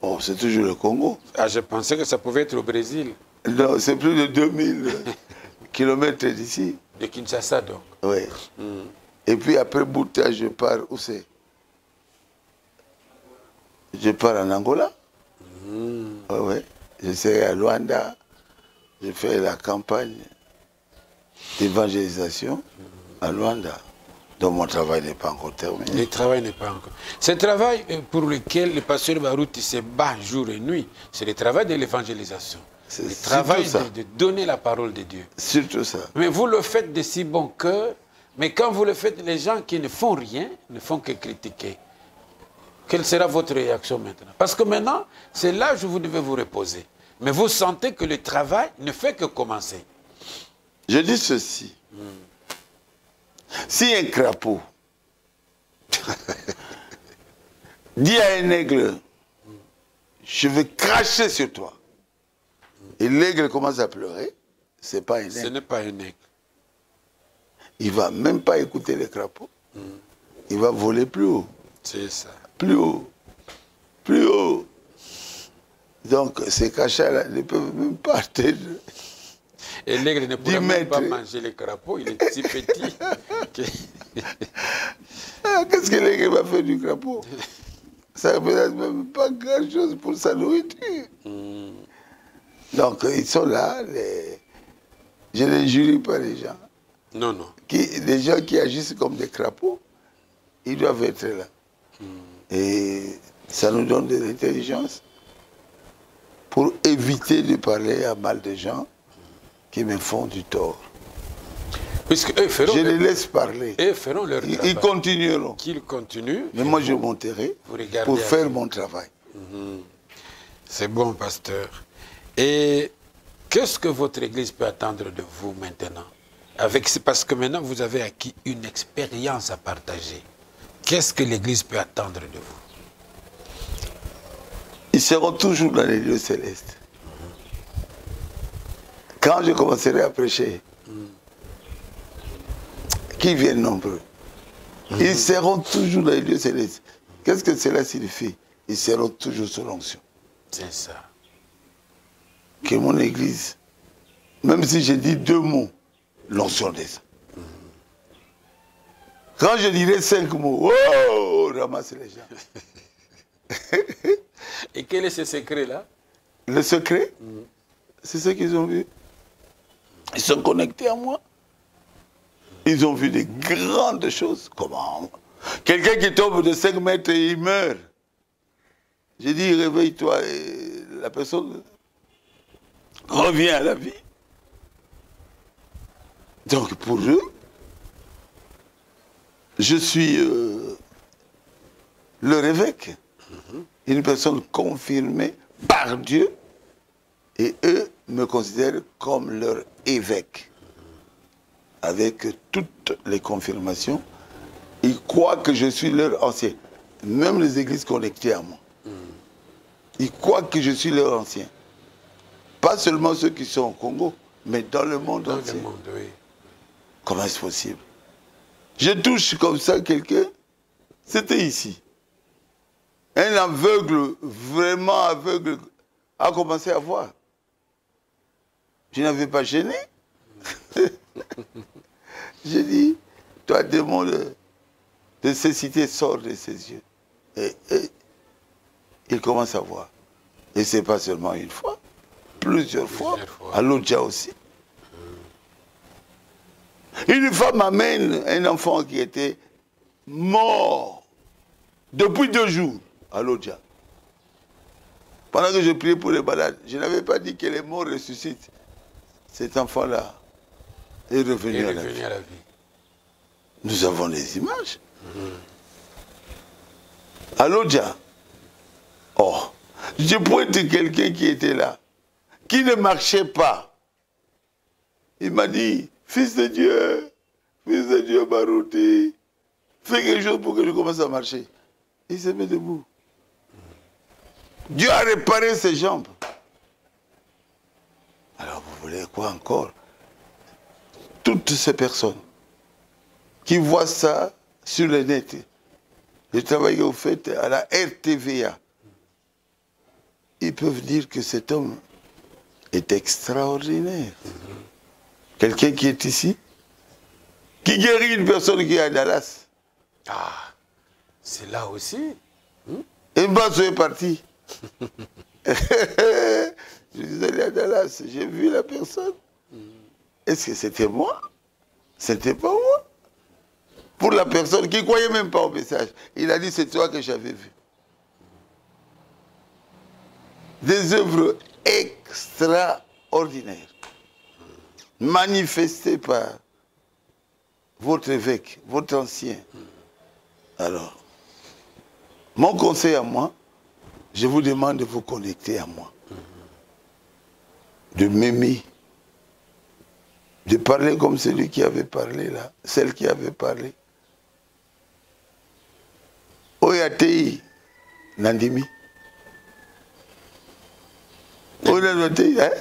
Oh, c'est toujours le Congo. Ah, je pensais que ça pouvait être au Brésil. Non, c'est plus de 2000 kilomètres d'ici. De Kinshasa, donc. Oui. Et puis après Bouta, je pars où c'est? Je pars en Angola. Oui. Je serai à Luanda. Je fais la campagne d'évangélisation à Luanda. Donc mon travail n'est pas encore terminé. Le travail n'est pas encore. Ce travail pour lequel le pasteur Barouti se bat jour et nuit, c'est le travail de l'évangélisation. C'est le travail ça. de donner la parole de Dieu. Surtout ça. Mais vous le faites de si bon cœur, mais quand vous le faites, les gens qui ne font rien ne font que critiquer. Quelle sera votre réaction maintenant? Parce que maintenant, c'est là où vous devez vous reposer. Mais vous sentez que le travail ne fait que commencer. Je dis ceci. Si un crapaud dit à un aigle, je vais cracher sur toi, et l'aigle commence à pleurer, c'est pas un aigle. Ce n'est pas un aigle. Il ne va même pas écouter le crapaud. Il va voler plus haut. C'est ça. Plus haut. Plus haut. Donc ces cachets-là ne peuvent même pas atteindre. Et l'aigle ne pourra même pas manger les crapauds, il est si petit. Qu'est-ce que l'aigle va faire du crapaud? Ça ne représente même pas grand-chose pour sa nourriture. Donc ils sont là, je ne les jurie pas les gens. Non, non. Les gens qui agissent comme des crapauds, ils doivent être là. Et ça nous donne de l'intelligence pour éviter de parler à mal de gens qui me font du tort. Puisque eux feront je les laisse parler. Eux feront leur travail. Ils continueront. Qu'ils continuent. Mais moi, je monterai pour faire mon travail. C'est bon, pasteur. Et qu'est-ce que votre Église peut attendre de vous maintenant? Parce que maintenant, vous avez acquis une expérience à partager. Qu'est-ce que l'Église peut attendre de vous? Ils seront toujours dans les lieux célestes. Quand je commencerai à prêcher, qu'ils viennent nombreux. Ils seront toujours dans les lieux célestes. Qu'est-ce que cela signifie? Ils seront toujours sous l'onction. C'est ça. Que mon Église, même si je dis 2 mots, l'onction descend. Quand je dirai 5 mots, oh, ramasse les gens. Et quel est ce secret-là? Le secret, c'est ce qu'ils ont vu. Ils sont connectés à moi. Ils ont vu des grandes choses. Comment? Quelqu'un qui tombe de 5 mètres et il meurt. J'ai dit, réveille-toi. Et la personne revient à la vie. Donc pour eux, je suis leur évêque. Une personne confirmée par Dieu. Et eux me considèrent comme leur évêque. Avec toutes les confirmations. Ils croient que je suis leur ancien. Même les églises connectées à moi. Ils croient que je suis leur ancien. Pas seulement ceux qui sont au Congo, mais dans le monde entier. Dans le monde, oui. Comment est-ce possible? Je touche comme ça quelqu'un. C'était ici. Un aveugle, vraiment aveugle, a commencé à voir. Je n'avais pas gêné. J'ai dit, toi, démon de cécité, sort de ses yeux. Et il commence à voir. Et ce n'est pas seulement une fois, plusieurs fois. À Lodja aussi. Une femme amène un enfant qui était mort depuis 2 jours à Lodja. Pendant que je priais pour les malades, je n'avais pas dit que les morts ressuscitent. Cet enfant-là est revenu à la vie. Nous avons les images. À Lodja, oh, je pointe quelqu'un qui était là, qui ne marchait pas. Il m'a dit, fils de Dieu Barouti, Fais quelque chose pour que je commence à marcher. Il se met debout. Dieu a réparé ses jambes. Alors vous voulez quoi encore? Toutes ces personnes qui voient ça sur le net, le travail que vous faites à la RTVA, ils peuvent dire que cet homme est extraordinaire. Quelqu'un qui est ici, qui guérit une personne qui est à Dallas. Ah, c'est là aussi. Et Mbasso est parti. Je suis allé à Dallas, j'ai vu la personne. Est-ce que c'était moi? C'était pas moi. Pour la personne qui ne croyait même pas au message, il a dit c'est toi que j'avais vu. Des œuvres extraordinaires, manifestées par votre évêque, votre ancien. Alors, mon conseil à moi, je vous demande de vous connecter à moi, de m'aimer, de parler comme celui qui avait parlé là, celle qui avait parlé. Oyatei Nandimi.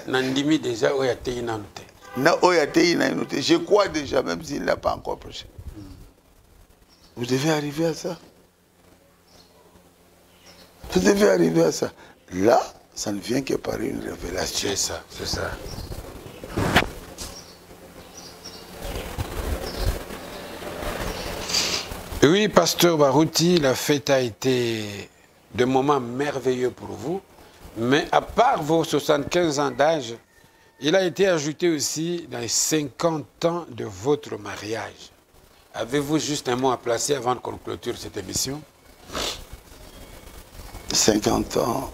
Nandimi déjà, Oyatei Nanote. Oyatei Nanote. Je crois déjà, même s'il n'a pas encore prêché. Vous devez arriver à ça. Vous devez arriver à ça. Là, ça ne vient que par une révélation. C'est ça, c'est ça. Oui, pasteur Barouti, la fête a été de moments merveilleux pour vous. Mais à part vos 75 ans d'âge, il a été ajouté aussi dans les 50 ans de votre mariage. Avez-vous juste un mot à placer avant qu'on clôture cette émission? 50 ans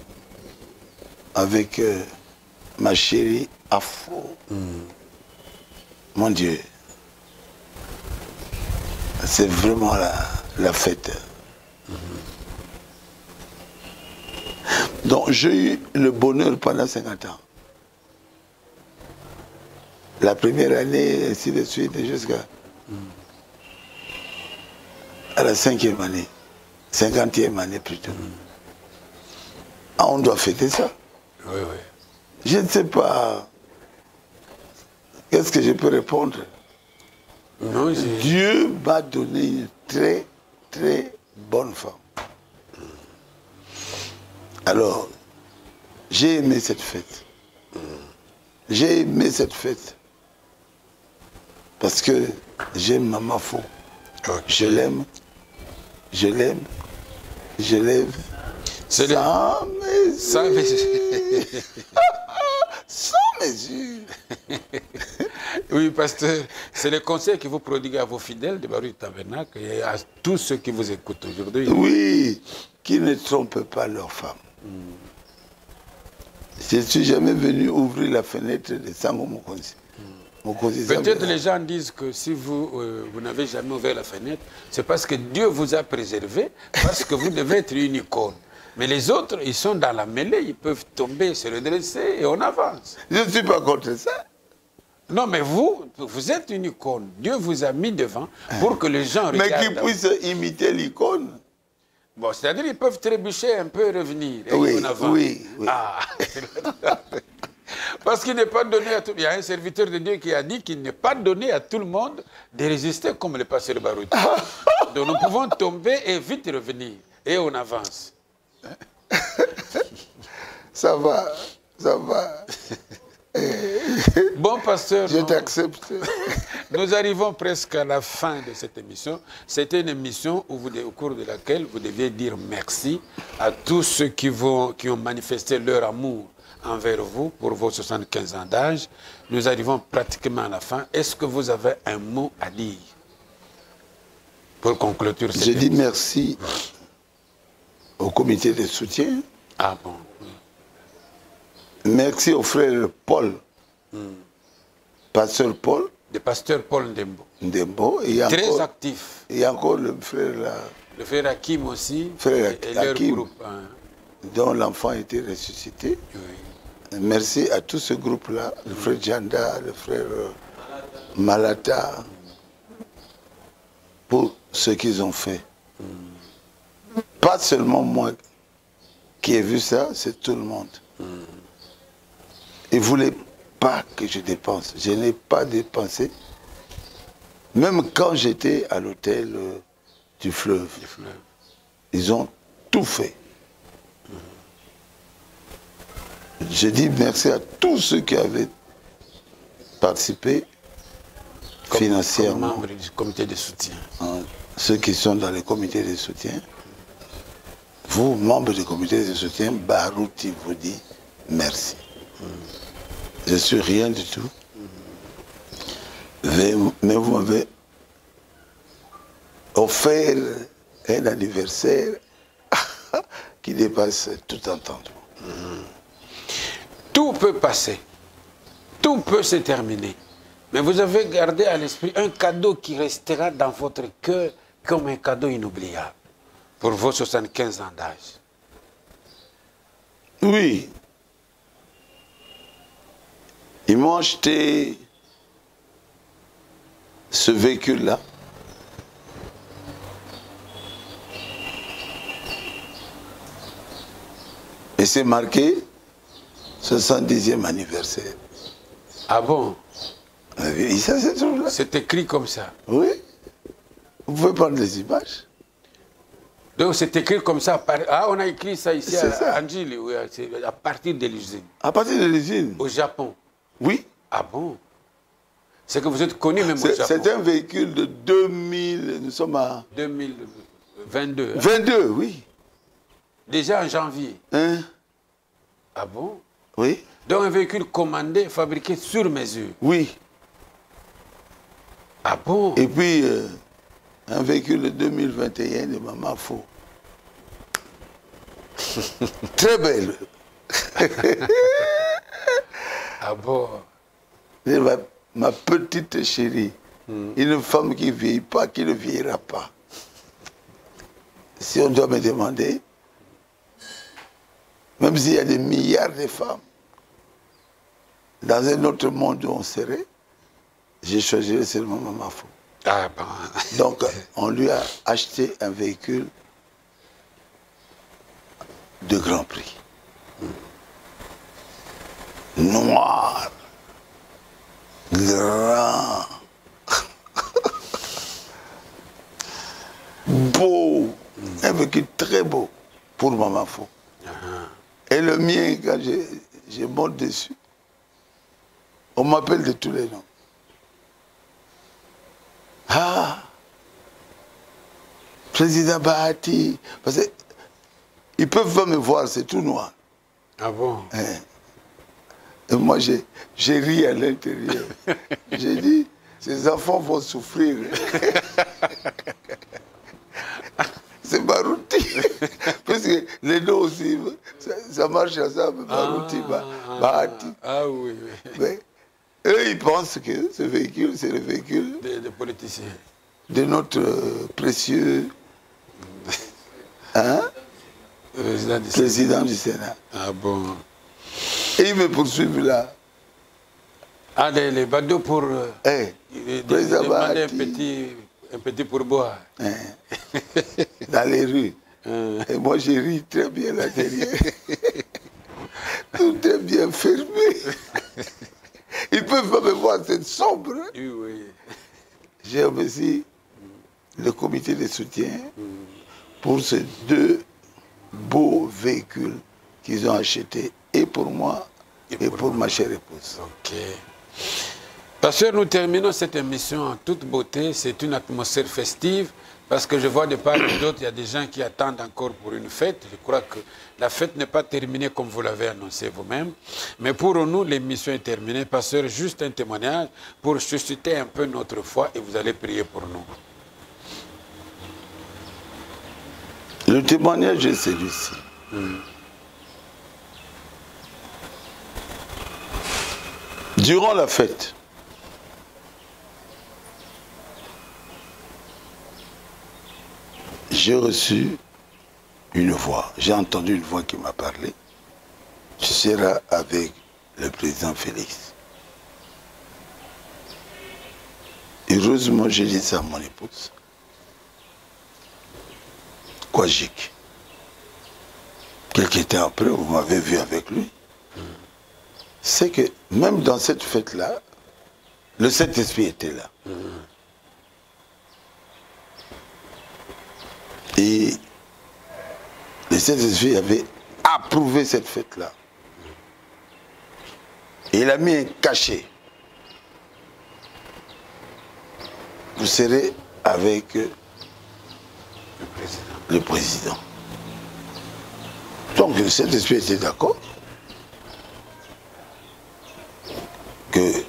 avec ma chérie Afro. Mon Dieu, c'est vraiment la fête. Donc j'ai eu le bonheur pendant 50 ans. La première année, ainsi de suite, jusqu'à la 5e année, 50e année plutôt. Ah, on doit fêter ça. Oui, oui. Je ne sais pas. Qu'est-ce que je peux répondre? Non, Dieu m'a donné une très, très bonne femme. Alors, j'ai aimé cette fête. J'ai aimé cette fête. Parce que j'aime Maman Fo. Okay. Je l'aime. Je l'aime. Je l'aime. Sans mesure. Sans mesure. Sans mesure. Oui, pasteur, c'est le conseil que vous prodiguez à vos fidèles de Barouti Tabernacle et à tous ceux qui vous écoutent aujourd'hui. Oui, qui ne trompent pas leurs femmes. Je ne suis jamais venu ouvrir la fenêtre de Sango Mokonzi. Peut-être les gens disent que si vous, vous n'avez jamais ouvert la fenêtre, c'est parce que Dieu vous a préservé, parce que vous devez être une icône. Mais les autres, ils sont dans la mêlée, ils peuvent tomber, se redresser et on avance. Je ne suis pas contre ça. Non, mais vous êtes une icône. Dieu vous a mis devant pour que les gens regardent. Mais qu'ils puissent imiter l'icône. Bon, c'est-à-dire qu'ils peuvent trébucher un peu et revenir. Et oui, on avance. oui, oui. Ah. Parce qu'il n'est pas donné à tout. Il y a un serviteur de Dieu qui a dit qu'il n'est pas donné à tout le monde de résister comme le pasteur Barouti. Donc nous pouvons tomber et vite revenir. Et on avance. Ça va, ça va. Bon, pasteur, je t'accepte. Nous arrivons presque à la fin de cette émission. C'était une émission où au cours de laquelle vous deviez dire merci à tous ceux qui ont manifesté leur amour envers vous pour vos 75 ans d'âge. Nous arrivons pratiquement à la fin. Est-ce que vous avez un mot à dire pour qu'on clôture cette émission? Je dis merci au comité de soutien. Ah bon, oui. Merci au frère Paul, pasteur Paul. Le pasteur Paul Ndembo. Ndembo. Très encore, actif. Il y a encore le frère là. Le frère Hakim aussi. Frère et leur Hakim, groupe. Hein. Dont l'enfant a été ressuscité. Oui. Merci à tout ce groupe-là, le frère Djanda, le frère Malata. pour ce qu'ils ont fait. Pas seulement moi qui ai vu ça, c'est tout le monde. Ils ne voulaient pas que je dépense. Je n'ai pas dépensé. Même quand j'étais à l'hôtel du fleuve, ils ont tout fait. Je dis merci à tous ceux qui avaient participé financièrement. Comme membres du comité de soutien. Ceux qui sont dans les comités de soutien. Vous, membres du comité de soutien, Barouti vous dit merci. Je ne suis rien du tout. Mais vous m'avez offert un anniversaire qui dépasse tout entendement. Tout peut passer. Tout peut se terminer. Mais vous avez gardé à l'esprit un cadeau qui restera dans votre cœur comme un cadeau inoubliable pour vos 75 ans d'âge. Oui. Ils m'ont acheté ce véhicule-là. Et c'est marqué 70e anniversaire. Ah bon? Et ça, c'est tout là. C'est écrit comme ça. Oui. Vous pouvez prendre des images. Donc c'est écrit comme ça. Ah, on a écrit ça ici à Anjili, oui, à partir de l'usine. À partir de l'usine? Au Japon. Oui. Ah bon? C'est que vous êtes connu même au Japon. C'est un véhicule de 2000, nous sommes à... 2022. Hein? 22, oui. Déjà en janvier. Hein? Ah bon? Oui. Donc un véhicule commandé, fabriqué sur mesure. Oui. Ah bon? Et puis, un véhicule de 2021 de Maman Fo. Très belle. Ah bon? Ma petite chérie, une femme qui ne vieillit pas, qui ne vieillira pas. Si on doit me demander, même s'il y a des milliards de femmes, dans un autre monde où on serait, j'ai choisi seulement Maman Fo. Ah bon. Donc, on lui a acheté un véhicule de grand prix. Noir. Grand. Beau. Un véhicule très beau pour Maman Fo. Et le mien, quand je monte dessus, on m'appelle de tous les noms. Ah, président Bahati. Parce qu'ils ne peuvent pas me voir, c'est tout noir. Ah bon? Et moi, j'ai ri à l'intérieur. J'ai dit, ces enfants vont souffrir. C'est Barouti. Parce que les deux aussi, ça marche ensemble. Barouti, Bahati. Ah oui, oui. Mais eux, ils pensent que ce véhicule, c'est le véhicule Des politiciens. De notre précieux président du Sénat. Ah bon? Et ils me poursuivent là. Ah, les badauds pour demander un petit pourboire. Dans les rues. Et moi, j'ai ri très bien là derrière. Tout est bien fermé. Ils ne peuvent pas me voir, c'est sombre. Oui, oui. J'ai remercié le comité de soutien pour ces deux beaux véhicules qu'ils ont achetés, et pour moi, et pour ma chère épouse. Ok. Pasteur, nous terminons cette émission en toute beauté. C'est une atmosphère festive, parce que je vois de part et d'autre, il y a des gens qui attendent encore pour une fête. Je crois que la fête n'est pas terminée comme vous l'avez annoncé vous-même. Mais pour nous, l'émission est terminée. Pasteur, juste un témoignage pour susciter un peu notre foi, et vous allez prier pour nous. Le témoignage est celui-ci. Durant la fête, j'ai reçu une voix. J'ai entendu une voix qui m'a parlé. Tu seras avec le président Félix. Heureusement, j'ai dit ça à mon épouse. Wajik. Quelques temps après, vous m'avez vu avec lui. C'est que même dans cette fête-là, le Saint-Esprit était là. Et le Saint-Esprit avait approuvé cette fête-là. Et il a mis un cachet. Vous serez avec le président. Donc le Saint-Esprit était d'accord que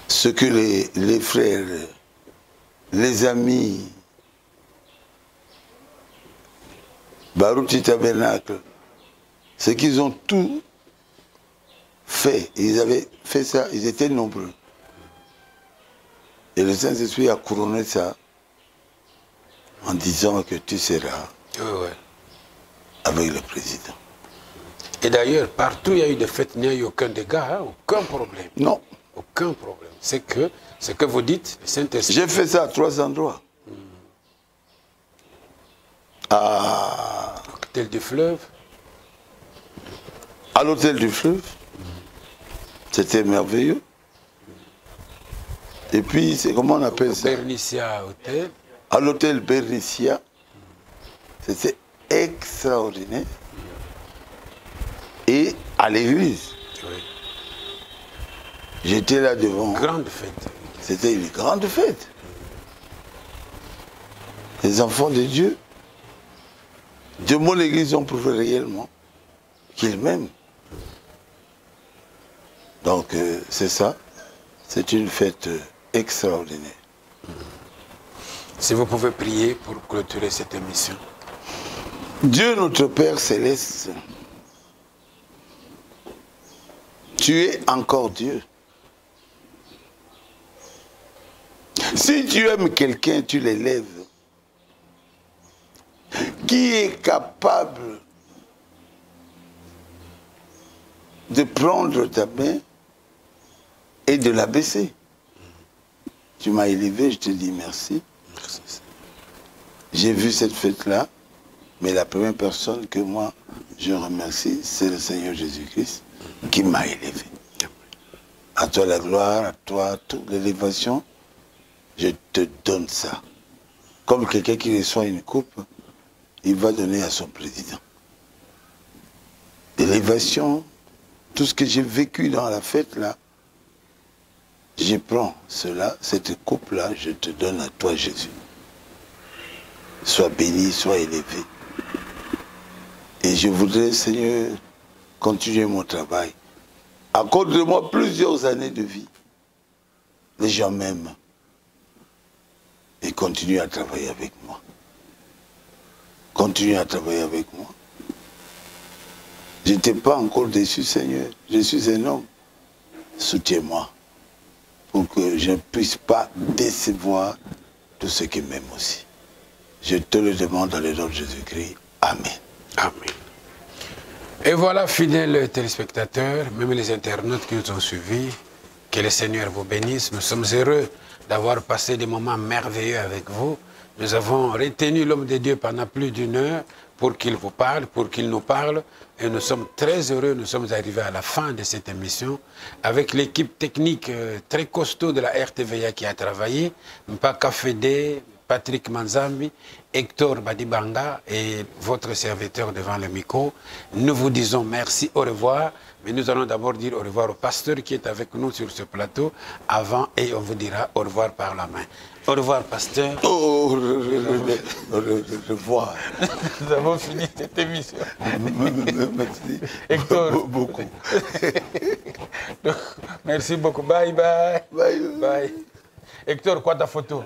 ce que les frères, les amis, Barouti Tabernacle, ce qu'ils ont tout fait, ils avaient fait ça, ils étaient nombreux. Et le Saint-Esprit a couronné ça en disant que tu seras avec le président. Et d'ailleurs, partout où il y a eu des fêtes, il n'y a eu aucun dégât, hein, aucun problème. Non. Aucun problème. C'est que ce que vous dites, le Saint-Esprit. J'ai fait ça à 3 endroits. À l'hôtel du fleuve. À l'hôtel du fleuve. C'était merveilleux. Et puis, c'est comment on appelle ça? Bernicia Hôtel. À l'hôtel Bernicia. C'était extraordinaire. Et à l'église. Oui. J'étais là devant. Grande fête. C'était une grande fête. Les enfants de Dieu, de mon église ont prouvé réellement qu'ils m'aiment. Donc c'est ça. C'est une fête extraordinaire. Si vous pouvez prier pour clôturer cette émission. Dieu notre Père Céleste, tu es encore Dieu. Si tu aimes quelqu'un, tu l'élèves. Qui est capable de prendre ta main et de la baisser? Tu m'as élevé, je te dis merci. Merci. J'ai vu cette fête-là, mais la première personne que moi je remercie, c'est le Seigneur Jésus-Christ qui m'a élevé. À toi la gloire, à toi toute l'élévation, je te donne ça. Comme quelqu'un qui reçoit une coupe, il va donner à son président. L'élévation, tout ce que j'ai vécu dans la fête là, je prends cela, cette coupe-là, je te donne à toi, Jésus. Sois béni, sois élevé. Et je voudrais, Seigneur, continuer mon travail. Accorde-moi plusieurs années de vie. Les gens m'aiment. Et continue à travailler avec moi. Continue à travailler avec moi. Je n'étais pas encore déçu, Seigneur. Je suis un homme. Soutiens-moi pour que je ne puisse pas décevoir tous ceux qui m'aiment aussi. Je te le demande dans le nom de Jésus-Christ. Amen. Amen. Et voilà, fidèles téléspectateurs, même les internautes qui nous ont suivis, que le Seigneur vous bénisse. Nous sommes heureux d'avoir passé des moments merveilleux avec vous. Nous avons retenu l'homme de Dieu pendant plus d'1 heure pour qu'il vous parle, pour qu'il nous parle. Et nous sommes très heureux, nous sommes arrivés à la fin de cette émission avec l'équipe technique très costaud de la RTVA qui a travaillé, Mpaka Fede, Patrick Manzambi, Hector Badibanga et votre serviteur devant le micro. Nous vous disons merci, au revoir. Mais nous allons d'abord dire au revoir au pasteur qui est avec nous sur ce plateau avant et on vous dira au revoir par la main. Au revoir, pasteur. Au revoir. Nous avons fini cette émission. Merci. Hector. Beaucoup. Merci beaucoup. Bye bye. Bye. Bye. Hector, quoi ta photo?